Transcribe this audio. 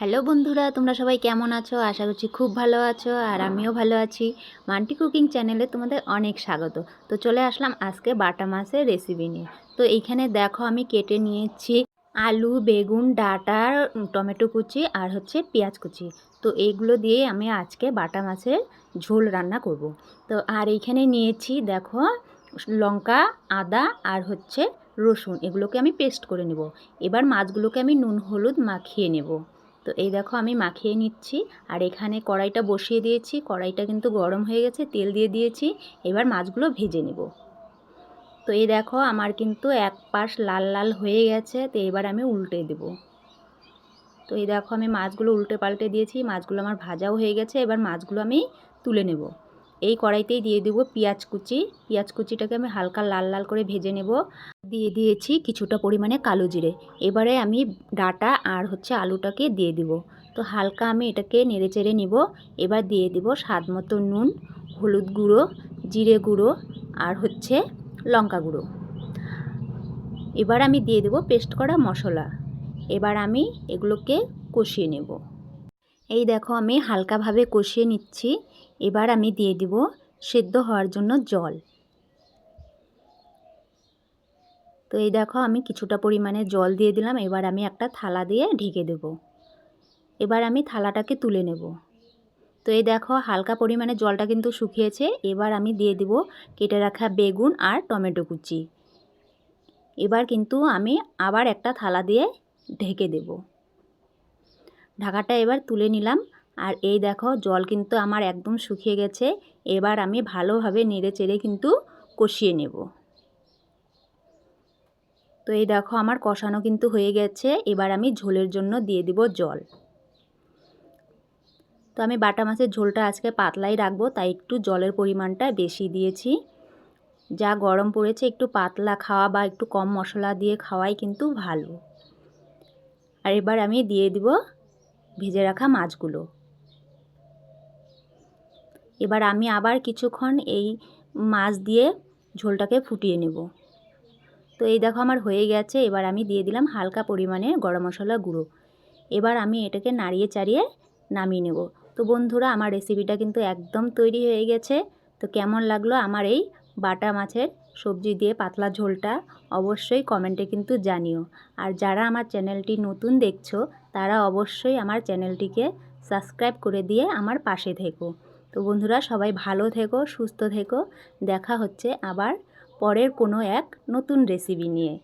Hello বন্ধুরা, তোমরা সবাই কেমন আছো? আশা করছি খুব ভালো আছো আর আমিও ভালো আছি। মান্টি কুকিং চ্যানেলে তোমাদের অনেক স্বাগত। তো চলে আসলাম আজকে বাটা মাছের রেসিপি নিয়ে। তো এইখানে দেখো আমি কেটে নিয়েছি আলু, বেগুন, ডাঁটা, টমেটো কুচি আর হচ্ছে পেঁয়াজ কুচি। তো এইগুলো দিয়ে আমি আজকে বাটা মাছের ঝোল রান্না করব। তো আর এইখানে নিয়েছি দেখো লঙ্কা, আদা আর হচ্ছে রসুন, এগুলোকে আমি পেস্ট করে নেব। এবার মাছগুলোকে আমি নুন হলুদ মাখিয়ে নেব। তো এই দেখো আমি মাখিয়ে নিচ্ছি। আর এখানে কড়াইটা বসিয়ে দিয়েছি, কড়াইটা কিন্তু গরম হয়ে গেছে, তেল দিয়ে দিয়েছি। এবার মাছগুলো ভেজে নেব। তো এই দেখো আমার কিন্তু এক পাশ লাল লাল হয়ে গেছে। তো এবার আমি উল্টে দেব। তো এই দেখো আমি মাছগুলো উল্টে পাল্টে দিয়েছি, মাছগুলো আমার ভাজাও হয়ে গেছে। এবার মাছগুলো আমি তুলে নেব। এই কড়াইতেই দিয়ে দেবো পেঁয়াজ কুচি। পেঁয়াজ কুচিটাকে আমি হালকা লাল লাল করে ভেজে নেব। দিয়ে দিয়েছি কিছুটা পরিমাণে কালো জিরে। এবারে আমি ডাঁটা আর হচ্ছে আলুটাকে দিয়ে দিব। তো হালকা আমি এটাকে নেড়ে চেড়ে নিব। এবার দিয়ে দিব স্বাদ মতো নুন, হলুদ গুঁড়ো, জিরে গুঁড়ো আর হচ্ছে লঙ্কা গুঁড়ো। এবার আমি দিয়ে দেব পেস্ট করা মশলা। এবার আমি এগুলোকে কষিয়ে নেব। এই দেখো আমি হালকাভাবে কষিয়ে নিচ্ছি। এবার আমি দিয়ে দিব সেদ্ধ হওয়ার জন্য জল। তো এই দেখো আমি কিছুটা পরিমাণে জল দিয়ে দিলাম। এবার আমি একটা থালা দিয়ে ঢেকে দেব। এবার আমি থালাটাকে তুলে নেব। তো এই দেখো হালকা পরিমাণে জলটা কিন্তু শুকিয়েছে। এবার আমি দিয়ে দেব কেটে রাখা বেগুন আর টমেটো কুচি। এবার কিন্তু আমি আবার একটা থালা দিয়ে ঢেকে দেব। ঢাকাটা এবার তুলে নিলাম। আর এই দেখো জল কিন্তু আমার একদম শুকিয়ে গেছে। এবার আমি ভালোভাবে নেড়ে চেড়ে কিন্তু কষিয়ে নেব। তো এই দেখো আমার কষানো কিন্তু হয়ে গেছে। এবার আমি ঝোলের জন্য দিয়ে দিব জল। তো আমি বাটা মাছের ঝোলটা আজকে পাতলাই রাখবো, তাই একটু জলের পরিমাণটা বেশি দিয়েছি। যা গরম পড়েছে, একটু পাতলা খাওয়া বা একটু কম মশলা দিয়ে খাওয়াই কিন্তু ভালো। আর এবার আমি দিয়ে দিব ভেজে রাখা মাছগুলো। এবার আমি আবার কিছুক্ষণ এই মাছ দিয়ে ঝোলটাকে ফুটিয়ে নেব। তো এই দেখো আমার হয়ে গেছে। এবার আমি দিয়ে দিলাম হালকা পরিমাণে গরম মশলা গুঁড়ো। এবার আমি এটাকে নাড়িয়ে চাড়িয়ে নামিয়ে নেব। তো বন্ধুরা, আমার রেসিপিটা কিন্তু একদম তৈরি হয়ে গেছে। তো কেমন লাগলো আমার এই বাটা মাছের সবজি দিয়ে পাতলা ঝোলটা অবশ্যই কমেন্টে কিন্তু জানিও। আর যারা আমার চ্যানেলটি নতুন দেখছো তারা অবশ্যই আমার চ্যানেলটিকে সাবস্ক্রাইব করে দিয়ে আমার পাশে থেকো। তো বন্ধুরা, সবাই ভালো থেকো, সুস্থ থেকো। দেখা হচ্ছে আবার পরের কোনো এক নতুন রেসিপি নিয়ে।